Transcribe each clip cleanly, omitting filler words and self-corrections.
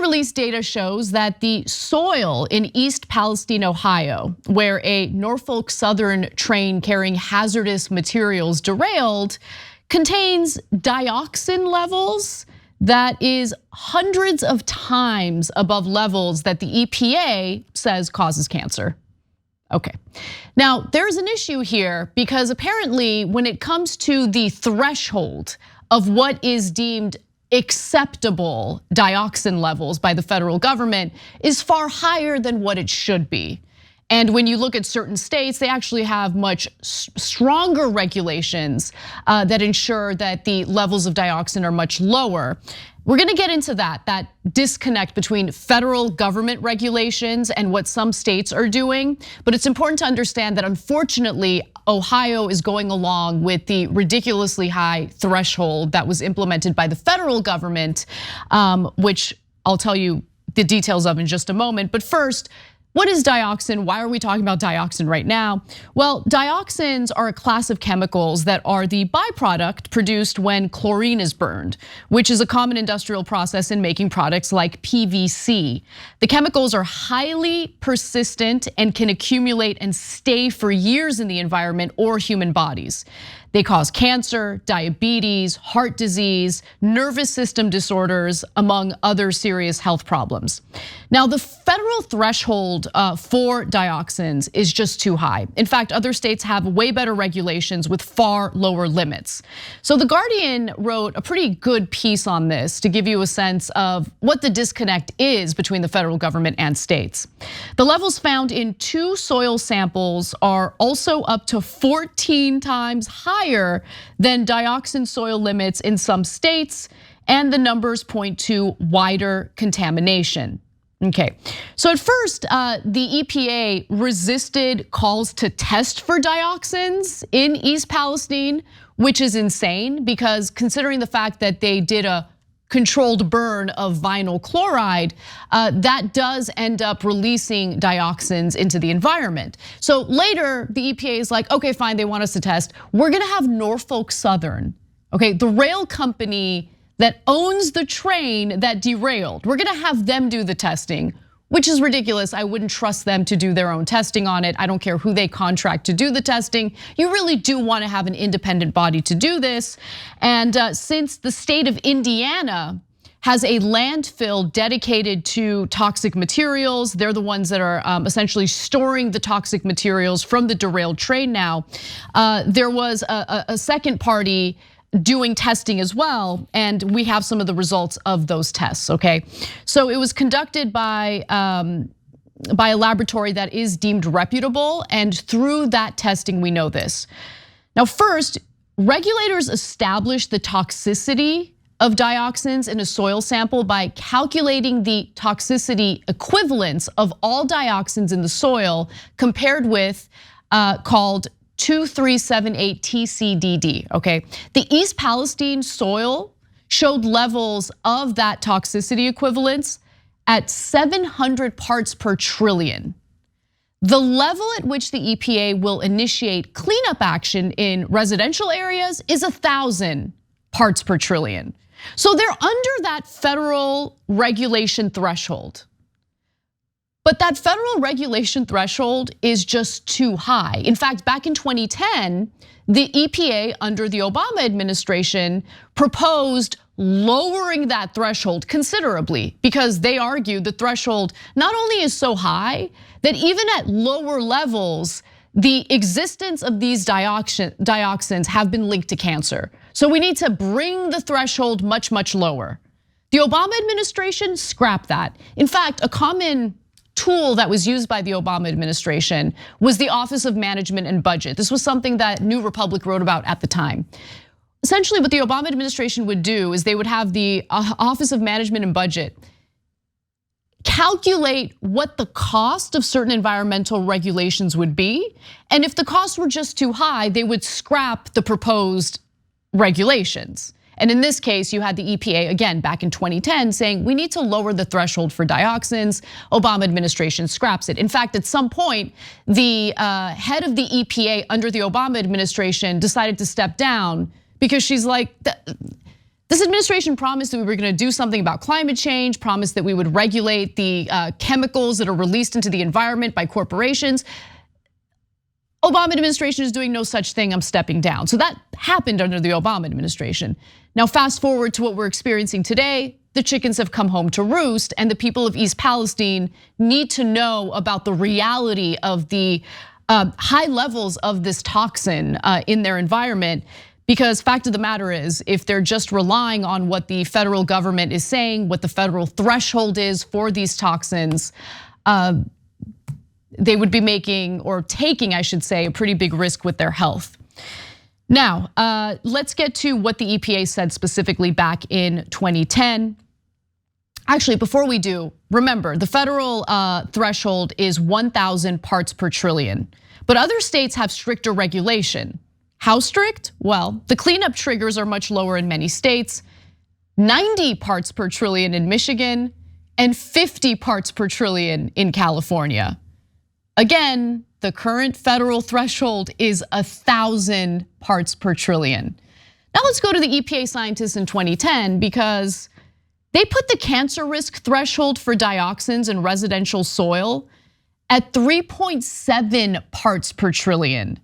released data shows that the soil in East Palestine, Ohio, where a Norfolk Southern train carrying hazardous materials derailed, contains dioxin levels that is hundreds of times above levels that the EPA says causes cancer. Okay, now there's an issue here because apparently when it comes to the threshold of what is deemed acceptable dioxin levels by the federal government is far higher than what it should be. And when you look at certain states, they actually have much stronger regulations that ensure that the levels of dioxin are much lower. We're gonna get into that disconnect between federal government regulations and what some states are doing. But it's important to understand that unfortunately, Ohio is going along with the ridiculously high threshold that was implemented by the federal government, which I'll tell you the details of in just a moment. But first, what is dioxin? Why are we talking about dioxin right now? Well, dioxins are a class of chemicals that are the byproduct produced when chlorine is burned, which is a common industrial process in making products like PVC. The chemicals are highly persistent and can accumulate and stay for years in the environment or human bodies. They cause cancer, diabetes, heart disease, nervous system disorders, among other serious health problems. Now, the federal threshold for dioxins is just too high. In fact, other states have way better regulations with far lower limits. So The Guardian wrote a pretty good piece on this to give you a sense of what the disconnect is between the federal government and states. The levels found in 2 soil samples are also up to 14 times higher than dioxin soil limits in some states, and the numbers point to wider contamination. Okay, so at first, the EPA resisted calls to test for dioxins in East Palestine, which is insane because considering the fact that they did a controlled burn of vinyl chloride, that does end up releasing dioxins into the environment. So later, the EPA is like, okay, fine, they want us to test. We're gonna have Norfolk Southern, okay, the rail company that owns the train that derailed. We're gonna have them do the testing, which is ridiculous. I wouldn't trust them to do their own testing on it. I don't care who they contract to do the testing. You really do wanna have an independent body to do this. And since the state of Indiana has a landfill dedicated to toxic materials, they're the ones that are essentially storing the toxic materials from the derailed train now. There was a second party doing testing as well, and we have some of the results of those tests, okay? So it was conducted by a laboratory that is deemed reputable, and through that testing, we know this. Now first, regulators established the toxicity of dioxins in a soil sample by calculating the toxicity equivalence of all dioxins in the soil compared with called 2378 TCDD, okay? The East Palestine soil showed levels of that toxicity equivalence at 700 parts per trillion. The level at which the EPA will initiate cleanup action in residential areas is 1,000 parts per trillion. So they're under that federal regulation threshold. But that federal regulation threshold is just too high. In fact, back in 2010, the EPA under the Obama administration proposed lowering that threshold considerably because they argued the threshold not only is so high that even at lower levels, the existence of these dioxins have been linked to cancer. So we need to bring the threshold much, much lower. The Obama administration scrapped that. In fact, a common tool that was used by the Obama administration was the Office of Management and Budget. This was something that New Republic wrote about at the time. Essentially, what the Obama administration would do is they would have the Office of Management and Budget calculate what the cost of certain environmental regulations would be. And if the costs were just too high, they would scrap the proposed regulations. And in this case, you had the EPA, again, back in 2010 saying, we need to lower the threshold for dioxins. Obama administration scraps it. In fact, at some point, the head of the EPA under the Obama administration decided to step down because she's like, This administration promised that we were going to do something about climate change, promised that we would regulate the chemicals that are released into the environment by corporations. Obama administration is doing no such thing, I'm stepping down. So that happened under the Obama administration. Now fast forward to what we're experiencing today, the chickens have come home to roost, and the people of East Palestine need to know about the reality of the high levels of this toxin in their environment. Because fact of the matter is, if they're just relying on what the federal government is saying, what the federal threshold is for these toxins, they would be making, or taking, I should say, a pretty big risk with their health. Now, let's get to what the EPA said specifically back in 2010. Actually, before we do, remember the federal threshold is 1,000 parts per trillion, but other states have stricter regulation. How strict? Well, the cleanup triggers are much lower in many states, 90 parts per trillion in Michigan, and 50 parts per trillion in California. Again, the current federal threshold is 1,000 parts per trillion. Now let's go to the EPA scientists in 2010 because they put the cancer risk threshold for dioxins in residential soil at 3.7 parts per trillion.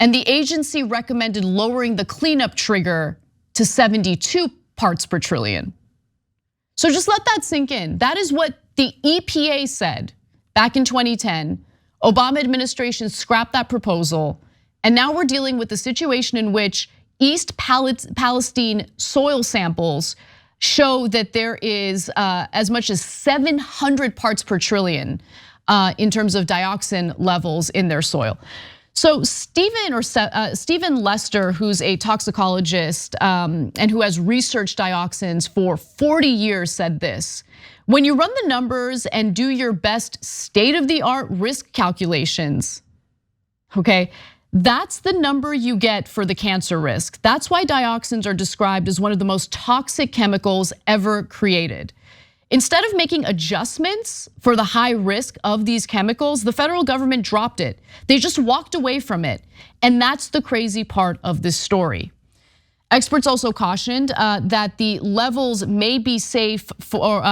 And the agency recommended lowering the cleanup trigger to 72 parts per trillion. So just let that sink in. That is what the EPA said back in 2010. Obama administration scrapped that proposal, and now we're dealing with the situation in which East Palestine soil samples show that there is as much as 700 parts per trillion in terms of dioxin levels in their soil. So Stephen Lester, who's a toxicologist and who has researched dioxins for 40 years, said this: when you run the numbers and do your best state-of-the-art risk calculations, okay, that's the number you get for the cancer risk. That's why dioxins are described as one of the most toxic chemicals ever created. Instead of making adjustments for the high risk of these chemicals, the federal government dropped it. They just walked away from it. And that's the crazy part of this story. Experts also cautioned that the levels may be safe for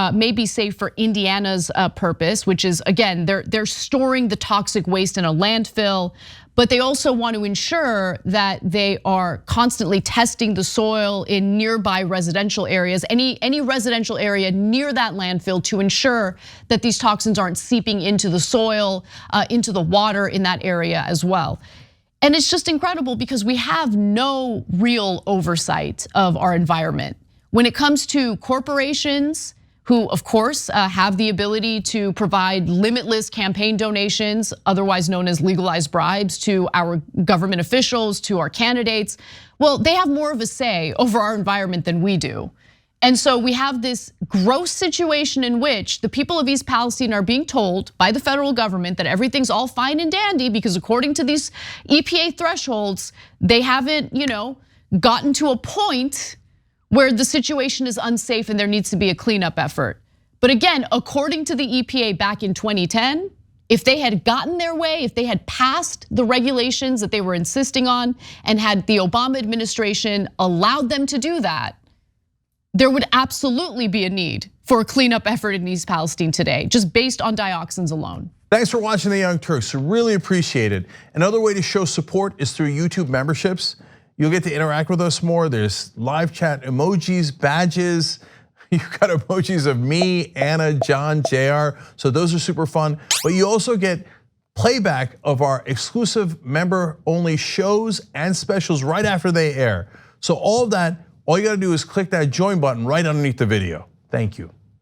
Indiana's purpose, which is, again, they're storing the toxic waste in a landfill, but they also want to ensure that they are constantly testing the soil in nearby residential areas, any residential area near that landfill, to ensure that these toxins aren't seeping into the soil, into the water in that area as well. And it's just incredible because we have no real oversight of our environment. When it comes to corporations, who of course have the ability to provide limitless campaign donations, otherwise known as legalized bribes, to our government officials, to our candidates, well, they have more of a say over our environment than we do. And so we have this gross situation in which the people of East Palestine are being told by the federal government that everything's all fine and dandy because according to these EPA thresholds, they haven't, gotten to a point where the situation is unsafe and there needs to be a cleanup effort. But again, according to the EPA back in 2010, if they had gotten their way, if they had passed the regulations that they were insisting on and had the Obama administration allowed them to do that, there would absolutely be a need for a cleanup effort in East Palestine today, just based on dioxins alone. Thanks for watching The Young Turks, really appreciate it. Another way to show support is through YouTube memberships. You'll get to interact with us more. There's live chat emojis, badges. You've got emojis of me, Anna, John, JR, so those are super fun. But you also get playback of our exclusive member-only shows and specials right after they air. So all of that, all you gotta do is click that join button right underneath the video. Thank you.